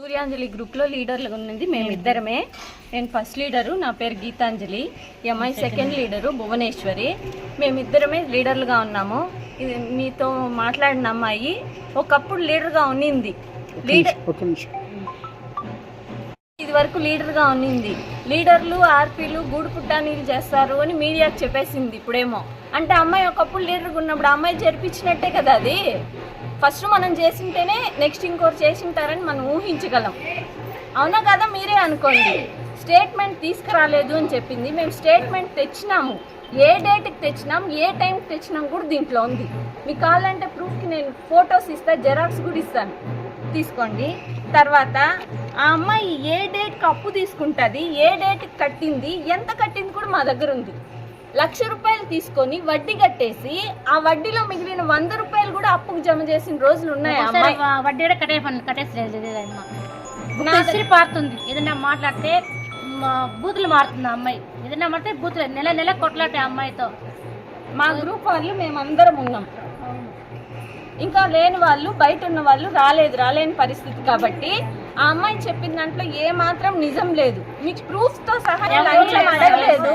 సూర్యాంజలి గ్రూప్లో లీడర్లుగా ఉన్నది మేమిద్దరమే. నేను ఫస్ట్ లీడరు, నా పేరు గీతాంజలి. ఈ అమ్మాయి సెకండ్ లీడరు భువనేశ్వరి. మేమిద్దరమే లీడర్లుగా ఉన్నాము. ఇది మీతో మాట్లాడిన అమ్మాయి ఒకప్పుడు లీడర్గా ఉన్నింది. ఇది వరకు లీడర్గా ఉన్నింది. లీడర్లు ఆర్పీలు గూడు పుట్టానీలు చేస్తారు అని మీడియాకు చెప్పేసింది. ఇప్పుడేమో అంటే అమ్మాయి ఒకప్పుడు లీడర్గా ఉన్నప్పుడు అమ్మాయి జరిపించినట్టే కదా. అది ఫస్ట్ మనం చేసింటేనే నెక్స్ట్ ఇంకోటి చేసింటారని మనం ఊహించగలం. అవునా కదా, మీరే అనుకోండి. స్టేట్మెంట్ తీసుకురాలేదు అని చెప్పింది. మేము స్టేట్మెంట్ తెచ్చినాము. ఏ డేట్కి తెచ్చినాం, ఏ టైంకి తెచ్చినాం కూడా దీంట్లో ఉంది. మీకు కావాలంటే ప్రూఫ్కి నేను ఫొటోస్ ఇస్తాను, జెరాక్స్ కూడా ఇస్తాను, తీసుకోండి. తర్వాత ఆ అమ్మాయి ఏ డేట్కి అప్పు తీసుకుంటుంది, ఏ డేట్కి కట్టింది, ఎంత కట్టింది కూడా మా దగ్గర ఉంది. 1,00,000 రూపాయలు తీసుకొని వడ్డీ కట్టేసి ఆ వడ్డీలో మిగిలిన 100 రూపాయలు కూడా అప్పుకు జమ చేసిన రోజులు ఉన్నాయి. వడ్డీ కట్టేసి పారుతుంది. ఏదైనా మాట్లాడితే బూతులు మారుతుంది అమ్మాయి. ఏదైనా మాట్లాడితే బూతులు నెల కొట్లాటే అమ్మాయితో. మా గ్రూప్ వాళ్ళు మేమందరం ఉన్నాం. ఇంకా లేని వాళ్ళు, బయట ఉన్న వాళ్ళు రాలేని పరిస్థితి. కాబట్టి ఆ అమ్మాయి చెప్పిన దాంట్లో ఏ మాత్రం నిజం లేదు. మీకు ప్రూఫ్ తో సహా లంచం అడగలేదు,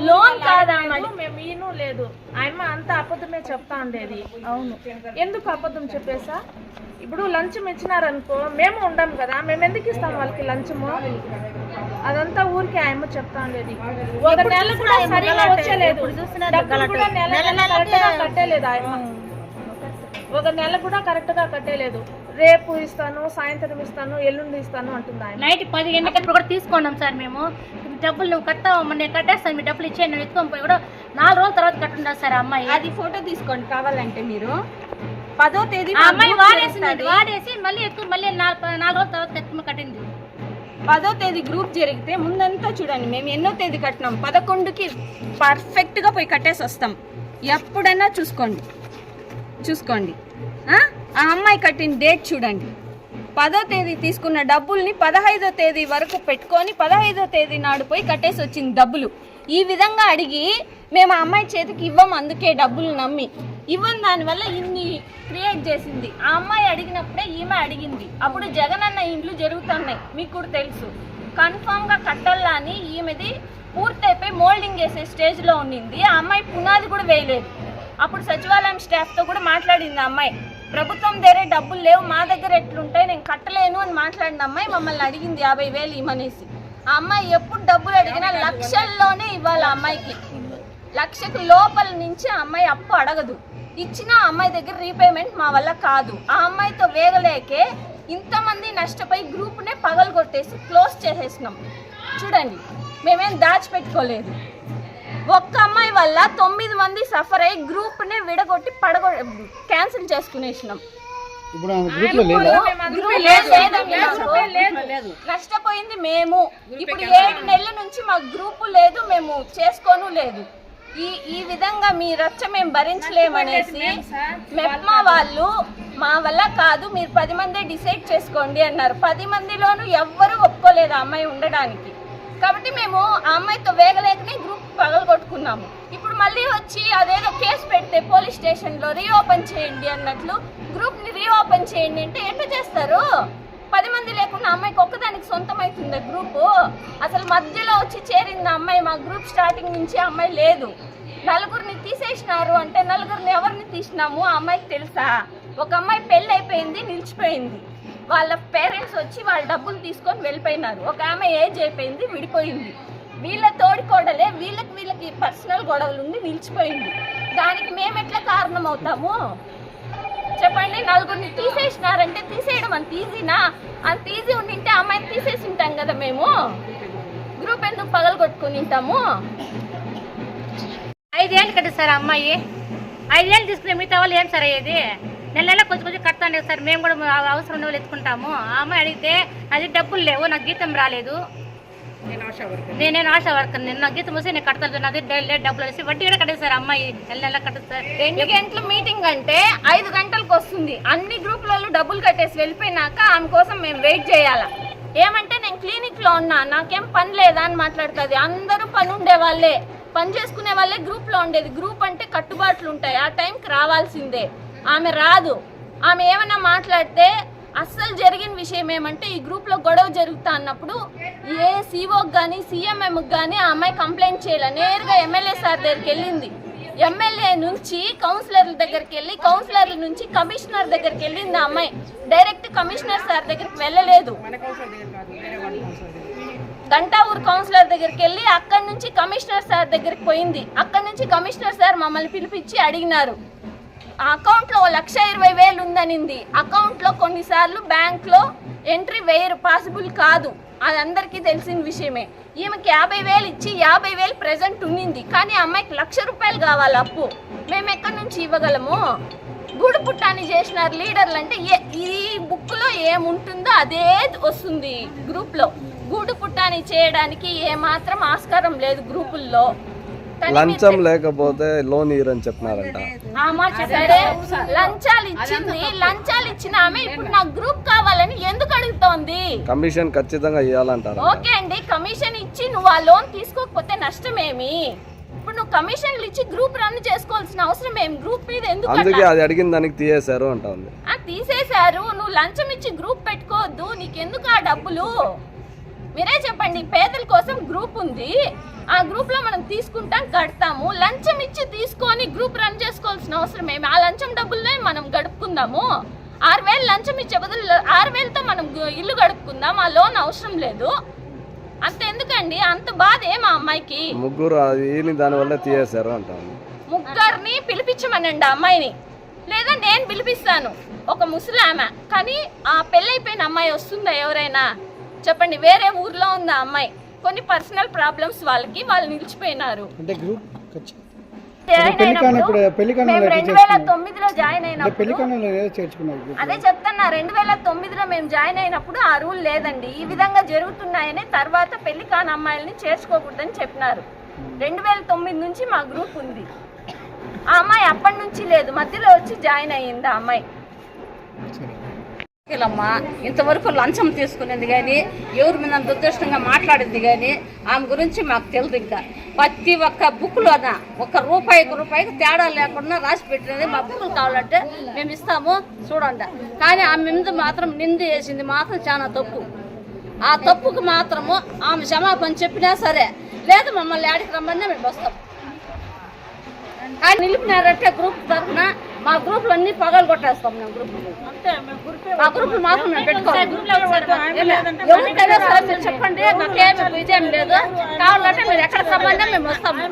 లోన్ కాదా మేము లేదు. ఆయమ్మ అంత అబద్ధమే చెప్తా ఉండేది. అవును, ఎందుకు అబద్ధం చెప్పేసా? ఇప్పుడు లంచం ఇచ్చినారనుకో, మేము ఉండం కదా, మేము ఎందుకు ఇస్తాం వాళ్ళకి లంచము? అదంతా ఊరికి ఆయమ్మ చెప్తా ఉండేది. ఒక నెల కూడా సరిగా వచ్చలేదు, కట్టలేదు ఆయమ్మ. ఒక నెల కూడా కరెక్ట్ గా కట్టలేదు. రేపు ఇస్తాను, సాయంత్రం ఇస్తాను, ఎల్లుండి ఇస్తాను అంటుంది ఆయన. నైట్ 10 గంటలకు కూడా తీసుకున్నాం సార్ మేము. డబ్బులు నువ్వు కట్టావు, నేను కట్టేస్తాను, మీ డబ్బులు ఇచ్చేయండి, నేను ఎత్తుకొని పోయి కూడా 4 రోజుల తర్వాత కట్టుండదు సార్ అమ్మాయి. అది ఫోటో తీసుకోండి కావాలంటే. మీరు 10వ తేదీ అమ్మాయి వాడేసి మళ్ళీ మళ్ళీ 4 రోజుల తర్వాత కట్టింది. 10వ తేదీ గ్రూప్ జరిగితే ముందంతా చూడండి, మేము ఎన్నో తేదీ కట్టినాం. 11కి పర్ఫెక్ట్గా పోయి కట్టేసి వస్తాం. ఎప్పుడైనా చూసుకోండి. ఆ అమ్మాయి కట్టిన డేట్ చూడండి. 10వ తేదీ తీసుకున్న డబ్బుల్ని 15వ తేదీ వరకు పెట్టుకొని 15వ తేదీ నాడు పోయి కట్టేసి వచ్చింది డబ్బులు. ఈ విధంగా అడిగి మేము ఆ అమ్మాయి చేతికి ఇవ్వము. అందుకే డబ్బులు నమ్మి ఇవ్వని దానివల్ల ఇన్ని క్రియేట్ చేసింది. ఆ అమ్మాయి అడిగినప్పుడే ఈమె అడిగింది. అప్పుడు జగనన్న ఇండ్లు జరుగుతున్నాయి, మీకు కూడా తెలుసు. కన్ఫామ్గా కట్టాలా అని ఈమెది పూర్తయిపోయి మోల్డింగ్ వేసే స్టేజ్లో ఉండింది. ఆ అమ్మాయి పునాది కూడా వేయలేదు. అప్పుడు సచివాలయం స్టాఫ్తో కూడా మాట్లాడింది ఆ అమ్మాయి. ప్రభుత్వం దగ్గర డబ్బులు లేవు, మా దగ్గర ఎట్లుంటాయి, నేను కట్టలేను అని మాట్లాడిన అమ్మాయి మమ్మల్ని అడిగింది 50,000 ఇవ్వనేసి. ఆ అమ్మాయి ఎప్పుడు డబ్బులు అడిగినా లక్షల్లోనే ఇవ్వాలి. ఆ అమ్మాయికి 1,00,000కి లోపల నుంచి ఆ అమ్మాయి అప్పు అడగదు. ఇచ్చిన అమ్మాయి దగ్గర రీపేమెంట్ మా వల్ల కాదు. ఆ అమ్మాయితో వేగలేకే ఇంతమంది నష్టపోయి గ్రూప్నే పగలగొట్టేసి క్లోజ్ చేసేసినాం. చూడండి, మేమేం దాచిపెట్టుకోలేదు. ఒక్క అమ్మాయి వల్ల 9 మంది సఫర్ అయ్యి గ్రూప్నే విడగొట్టి క్యాన్సిల్ చేసుకునేసినాం. నష్టపోయింది మేము. ఇప్పుడు 7 నెలల నుంచి మా గ్రూపు లేదు, మేము చేసుకోను లేదు. ఈ విధంగా మీ రచ్చ మేము భరించలేమనేసి మెప్మా వాళ్ళు మా వల్ల కాదు, మీరు 10 మందే డిసైడ్ చేసుకోండి అన్నారు. 10 మందిలోనూ ఎవ్వరూ ఒప్పుకోలేదు ఆ అమ్మాయి ఉండడానికి. కాబట్టి మేము ఆ అమ్మాయితో వేగలేకనే గ్రూప్ పగలగొట్టుకున్నాము. ఇప్పుడు మళ్ళీ వచ్చి అదేదో కేసు పెడితే పోలీస్ స్టేషన్లో రీఓపెన్ చేయండి అన్నట్లు గ్రూప్ని రీఓపెన్ చేయండి అంటే ఎట్లా చేస్తారు? 10 మంది లేకుండా అమ్మాయికి ఒక్కదానికి సొంతమవుతుంది గ్రూపు. అసలు మధ్యలో వచ్చి చేరింది అమ్మాయి. మా గ్రూప్ స్టార్టింగ్ నుంచి అమ్మాయి లేదు. 4గురిని తీసేసినారు అంటే 4గురిని ఎవరిని తీసినాము ఆ అమ్మాయికి తెలుసా? ఒక అమ్మాయి పెళ్ళి అయిపోయింది, నిలిచిపోయింది. వాళ్ళ పేరెంట్స్ వచ్చి వాళ్ళ డబ్బులు తీసుకొని వెళ్ళిపోయినారు. ఒక ఆమె ఏజ్ అయిపోయింది, విడిపోయింది. వీళ్ళ తోడికోడలే వీళ్ళకి పర్సనల్ గొడవలు ఉంది, నిలిచిపోయింది. దానికి మేము ఎట్లా కారణం అవుతాము చెప్పండి? 4గురిని తీసేసినారంటే తీసేయడం అంత ఈజీనా? అంత ఈజీ ఉండింటే అమ్మాయిని తీసేసి ఉంటాం కదా. మేము గ్రూప్ ఎందుకు పగలగొట్టుకుని ఉంటాము? 5 ఏళ్ళు కదా సార్ అమ్మాయి. 5 ఏళ్ళు తీసుకునే మిగతా వాళ్ళు ఏం సార్ అయ్యేది? నెల కొంచెం కడతాండే సార్, మేము కూడా అవసరం ఉన్న వాళ్ళు ఎత్తుకుంటాము. ఆ అమ్మాయి అడిగితే అది డబ్బులు లేవు, నాకు గీతం రాలేదు, నేను ఆశా వర్కర్, నేను నాకు గీతం వస్తే నేను కడతాను, నాది డబ్బులు వేసి వడ్డీ కూడా కట్టేది సార్ అమ్మాయి. నెల కట్టదు సార్. 2 గంటల మీటింగ్ అంటే 5 గంటలకు వస్తుంది. అన్ని గ్రూపులలో డబ్బులు కట్టేసి వెళ్ళిపోయినాక ఆమె కోసం మేము వెయిట్ చేయాలా? ఏమంటే నేను క్లినిక్లో ఉన్నా, నాకేం పని లేదా అని మాట్లాడుతుంది. అందరూ పని ఉండే వాళ్ళే, పని చేసుకునే వాళ్ళే గ్రూప్లో ఉండేది. గ్రూప్ అంటే కట్టుబాట్లు ఉంటాయి, ఆ టైంకి రావాల్సిందే. ఆమె రాదు. ఆమె ఏమన్నా మాట్లాడితే అస్సలు జరిగిన విషయం ఏమంటే ఈ గ్రూప్లో గొడవ జరుగుతా అన్నప్పుడు ఏ సీఓకి కానీ సీఎంఎంకి కానీ ఆ అమ్మాయి కంప్లైంట్ చేయాలి. నేరుగా ఎమ్మెల్యే సార్ దగ్గరికి వెళ్ళింది. ఎమ్మెల్యే నుంచి కౌన్సిలర్ల దగ్గరికి వెళ్ళి కౌన్సిలర్ల నుంచి కమిషనర్ దగ్గరికి వెళ్ళింది ఆ అమ్మాయి. డైరెక్ట్ కమిషనర్ సార్ దగ్గరికి వెళ్ళలేదు. గంటావూరు కౌన్సిలర్ దగ్గరికి వెళ్ళి అక్కడి నుంచి కమిషనర్ సార్ దగ్గరికి పోయింది. అక్కడి నుంచి కమిషనర్ సార్ మమ్మల్ని పిలిపించి అడిగినారు. ఆ అకౌంట్లో 1,20,000 ఉందనింది. అకౌంట్లో కొన్నిసార్లు బ్యాంక్లో ఎంట్రీ వేయరు, పాసిబుల్ కాదు, అది అందరికీ తెలిసిన విషయమే. ఈమెకి 50,000 ఇచ్చి 50,000 ప్రెజెంట్ ఉన్నింది, కానీ అమ్మాయికి 1,00,000 రూపాయలు కావాలి అప్పు. మేము ఎక్కడి నుంచి ఇవ్వగలము? గూడు పుట్టాన్ని చేసినారు లీడర్లు అంటే ఈ బుక్లో ఏముంటుందో అదే వస్తుంది గ్రూప్లో. గూడు పుట్టాన్ని చేయడానికి ఏమాత్రం ఆస్కారం లేదు గ్రూపుల్లో. లంచం లేకపోతే లోన్ ఇయ్యరని చెప్పినారంట. సరే, లంచాలు ఇచ్చింది, లంచాలు ఇచ్చిన ఆమె ఇప్పుడు నాకు గ్రూప్ కావాలని ఎందుకు అడుగుతోంది? కమిషన్ ఖచ్చితంగా ఇవ్వాలంటారు. ఓకే అండి, కమిషన్ ఇచ్చి నువ్వు ఆ లోన్ తీసుకోకపోతే నష్టమేమి? ఇప్పుడు నువ్వు కమిషన్లు ఇచ్చి గ్రూప్ రన్ చేసుకోవాల్సిన అవసరం ఏం? గ్రూప్ మీద ఎందుకు? అందుకే అది అడిగిన దానికి తీసేశారు అంటుంది. తీసేశారు. నువ్వు లంచం ఇచ్చి గ్రూప్ పెట్టుకోవద్దు, నీకెందుకు ఆ డబ్బులు? మీరే చెప్పండి. పేదల కోసం గ్రూప్ ఉంది, ఆ గ్రూప్ లో మనం తీసుకుంటాం, కడతాము. లంచం ఇచ్చి తీసుకొని గ్రూప్ రన్ చేసుకోవాల్సిన అవసరం ఏమి? ఆ లంచం డబ్బుల్నే మనం గడుపుకుందాము. 6,000 లంచం ఇచ్చే బదులు 6,000తో మనం ఇల్లు గడుపుకుందాం, ఆ లోన్ అవసరం లేదు. అంత ఎందుకండి? అంత బాధ ఏమా అమ్మాయికి? ముగ్గురు దాని వల్ల తీసేశారు అంటాను. ముగ్గురిని పిలిపించమనండి ఆ అమ్మాయిని, లేదా నేను పిలిపిస్తాను. ఒక ముసలామె, కానీ ఆ పెళ్ళైపోయిన అమ్మాయి వస్తుందా ఎవరైనా చెప్పండి? వేరే ఊర్లో ఉంది ఆ అమ్మాయి, కొన్ని పర్సనల్ ప్రాబ్లమ్స్ వాళ్ళకి, వాళ్ళు నిలిచిపోయినారు. అంటే గ్రూప్ జాయిన్ అయినప్పుడు 2009లో జాయిన్ అయినప్పుడు అదే చెప్తున్నా, 2009లో మేము జాయిన్ అయినప్పుడు ఆ రూల్ లేదండి. ఈ విధంగా జరుగుతున్నాయని తర్వాత పెళ్లి కాని అమ్మాయిలని చేర్చుకోకూడదని చెప్పినారు. 2009 నుంచి మా గ్రూప్ ఉంది. ఆ అమ్మాయి అప్పటి నుంచి లేదు, మధ్యలో వచ్చి జాయిన్ అయ్యింది ఆ అమ్మాయి. ఇంతవరకు లంచం తీసుకునేది కానీ, ఎవరి మీద దుర్దృష్టంగా మాట్లాడింది కానీ ఆమె గురించి మాకు తెలియదు. ఇంకా ప్రతి ఒక్క బుక్లోన ₹1 తేడా లేకుండా రాసి పెట్టినది. మా బుక్కులు కావాలంటే మేము ఇస్తాము చూడండి. కానీ ఆమె మీద మాత్రం నింద వేసింది మాత్రం చాలా తప్పు. ఆ తప్పుకు మాత్రము ఆమె క్షమాపణ చెప్పినా సరే, లేదు మమ్మల్ని ఆడికి రమ్మని మేము వస్తాం. కానీ నిలిపినారంటే గ్రూప్ తరఫున మా గ్రూపులు అన్ని పగలు కొట్టేస్తాం. మేము మా గ్రూపులు మాత్రం మేము పెట్టుకోవాలి. ఎవరికైనా సరే మీరు చెప్పండి, మాకేమి విజయం లేదు, కావాలంటే మీరు ఎక్కడ సంబంధం మేము వస్తాము.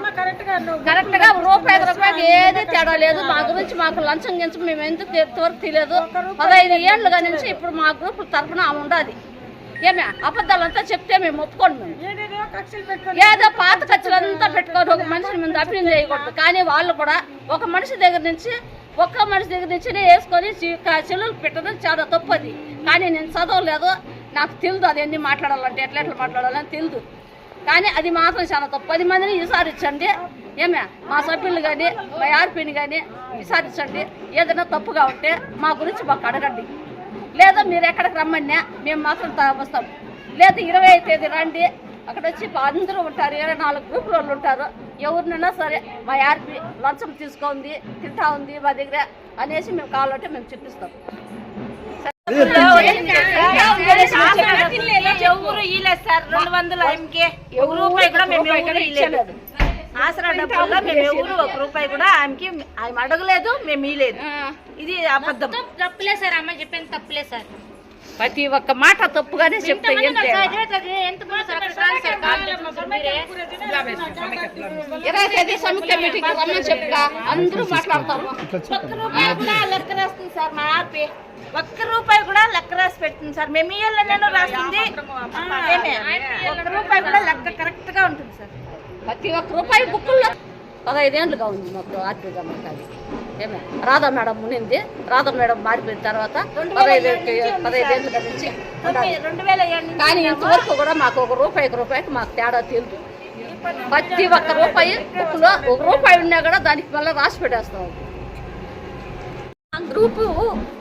కరెక్ట్ గా ₹1 ఏది తేడా లేదు. మా గురించి మాకు లంచం గించం మేము ఎందుకు ఎంతవరకు తెలియదు. 15 ఏళ్ళుగా నుంచి ఇప్పుడు మా గ్రూపుల తరఫున ఆమె ఉండాలి. ఏమే అబద్ధాలంతా చెప్తే మేము ఒప్పుకోండి. మేము ఏదో పాత ఖర్చులంతా పెట్టుకొని ఒక మనిషిని మేము అభివృద్ధి చేయకూడదు. కానీ వాళ్ళు కూడా ఒక్క మనిషి దగ్గర నుంచి వేసుకొని చెల్లులు పెట్టడం చాలా తప్పది. కానీ నేను చదవలేదు, నాకు తెలియదు అది ఎన్ని మాట్లాడాలంటే ఎట్లా మాట్లాడాలని తెలియదు. కానీ అది మాత్రం చాలా తప్పు. 10 మందిని విచారించండి. ఏమే మా సభ్యులు కానీ మా ఆర్పీని కానీ విచారించండి. ఏదైనా తప్పుగా ఉంటే మా గురించి మాకు అడగండి. లేదా మీరు ఎక్కడికి రమ్మన్నా మేము మాత్రం వస్తాం. లేదా 20వ తేదీ రండి, అక్కడ వచ్చి అందరూ ఉంటారు, 24 గ్రూపుల వాళ్ళు ఉంటారు. ఎవరినైనా సరే మా ఆర్పీ లంచం తీసుకుంది, తింటా ఉంది మా దగ్గర అనేసి మేము కావాలంటే మేము చెప్పిస్తాం. ఎవరు ఇలేదు సార్, 200 ఆమెకి ₹1 కూడా మేము ఎవరు ఇవ్వలేదు. ఆసరా డబ్బుల్లో మేము ఎవరు ₹1 కూడా ఆమెకి ఆమె అడగలేదు, మేము ఇవ్వలేదు. ఇది అబద్ధం. తప్పులే సార్, అమ్మ చెప్పేది తప్పులే సార్. ప్రతి ఒక్క మాట తప్పుగానే చెప్తే 20వ తేదీ సమీక్ష మీటింగ్ రమ్మని చెప్తా అందరూ మాట్లాడతాము. ₹1 కూడా లెక్క రాస్తుంది సార్ మా ఆర్పీ. ₹1 కూడా లెక్క రాసి పెడుతుంది సార్. మేము ఇయ్యాలని రాస్తుంది, ₹1 కూడా లెక్క కరెక్ట్ గా ఉంటుంది సార్. ప్రతి ₹1 బుక్కుల్లో 15 ఏళ్ళుగా ఉంది మాకు ఆర్పీగా. మాకు అది ఏమే రాధా మేడం ఉన్నింది. రాధా మేడం మారిపోయిన తర్వాత 15 ఏళ్ళుగా నుంచి, కానీ ఇంతవరకు కూడా మాకు ₹1 మాకు తేడా తెలియదు. ప్రతి ₹1 బుక్లో ₹1 ఉన్నా కూడా దానికి మళ్ళీ రాసి పెట్టేస్తాం. గ్రూపు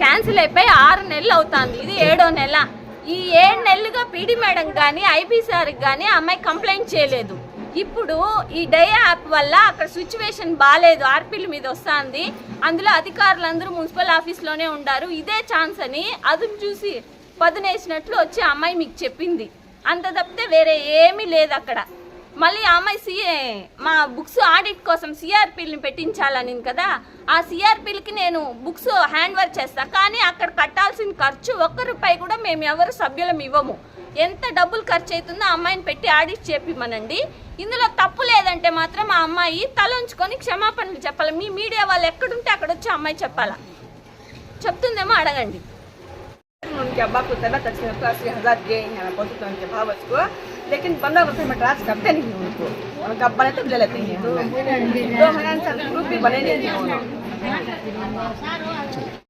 క్యాన్సిల్ అయిపోయి 6 నెలలు అవుతుంది. ఇది 7వ నెల. ఈ 7 నెలలుగా పీడీ మేడం కానీ ఐబీ సార్కి కానీ అమ్మాయి కంప్లైంట్ చేయలేదు. ఇప్పుడు ఈ డయా యాప్ వల్ల అక్కడ సిచ్యువేషన్ బాగాలేదు, ఆర్పీల మీద వస్తుంది. అందులో అధికారులందరూ మున్సిపల్ ఆఫీస్లోనే ఉండారు. ఇదే ఛాన్స్ అని అదును చూసి పదునేసినట్లు వచ్చి ఆ అమ్మాయి మీకు చెప్పింది. అంత తప్పితే వేరే ఏమీ లేదు అక్కడ. మళ్ళీ ఆ అమ్మాయి మా బుక్స్ ఆడిట్ కోసం సిఆర్పీలని పెట్టించాలని కదా, ఆ సిఆర్పీలకి నేను బుక్స్ హ్యాండ్ ఓవర్ చేస్తా. కానీ అక్కడ కట్టాల్సిన ఖర్చు ₹1 కూడా మేము ఎవరు సభ్యులం ఇవ్వము. ఎంత డబ్బులు ఖర్చు అవుతుందో ఆ అమ్మాయిని పెట్టి ఆడిట్ చేపిమనండి. ఇందులో తప్పు లేదంటే మాత్రం ఆ అమ్మాయి తలంచుకొని క్షమాపణలు చెప్పాలి. మీ మీడియా వాళ్ళు ఎక్కడుంటే అక్కడ వచ్చి అమ్మాయి చెప్పాలా, చెప్తుందేమో అడగండి. उनके अब्बा को तलब तक से 80,000 दिए हैं बहुत तो उनके भाव उसको, लेकिन 15 रुपये में ट्रांस करते नहीं उनको, उनका बने तक ले लेते हैं। 2 महीने से ग्रुप भी बने नहीं थे।